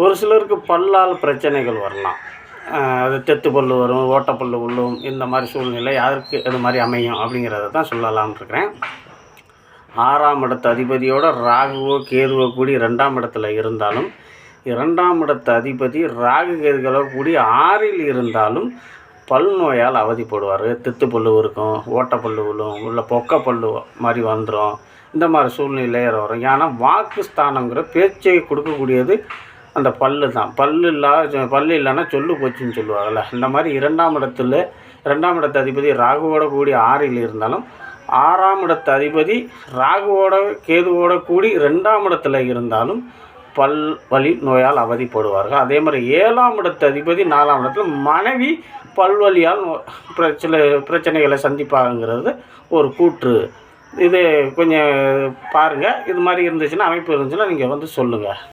ஒரு சிலருக்கு பல்லால் பிரச்சனைகள் வரலாம். அது தெத்து பல் வரும், ஓட்டப்பல் விழும். இந்த மாதிரி சூழ்நிலை யாருக்கு இது மாதிரி அமையும் அப்படிங்கிறத தான் சொல்லலாம்னு இருக்கிறேன். 6ஆம் இடத்து அதிபதியோட ராகுவோ கேதுவோ கூடி 2ஆம் இடத்துல இருந்தாலும், 2ஆம் இடத்து அதிபதி ராகு கேதுகளோ கூடி 6இல் இருந்தாலும் பல் நோயால் அவதிப்படுவார். தெத்து பல் இருக்கும், ஓட்டப்பல் விழும், உள்ள பொக்க பல் மாதிரி வந்துடும். இந்த மாதிரி சூழ்நிலை வரும். ஏன்னா வாக்குஸ்தானங்கிற பேச்சை கொடுக்கக்கூடியது அந்த பல்லு தான். பல்லு இல்லைன்னா சொல்லு போச்சுன்னு சொல்லுவாங்கள்ல. இந்த மாதிரி 2ஆம் இடத்து அதிபதி ராகுவோட கூடி 6இல் இருந்தாலும், 6ஆம் இடத்து அதிபதி ராகுவோட கேதுவோட கூடி 2ஆம் இடத்துல இருந்தாலும் பல் வலி நோயால் அவதிப்படுவார்கள். அதே மாதிரி 7ஆம் இடத்து அதிபதி 4ஆம் இடத்துல மனைவி பல்வலியால் பிரச்சனைகளை சந்திப்பாங்கிறது ஒரு கூற்று. இது கொஞ்சம் பாருங்கள். இது மாதிரி இருந்துச்சுன்னா, அமைப்பு இருந்துச்சுன்னா நீங்கள் சொல்லுங்கள்.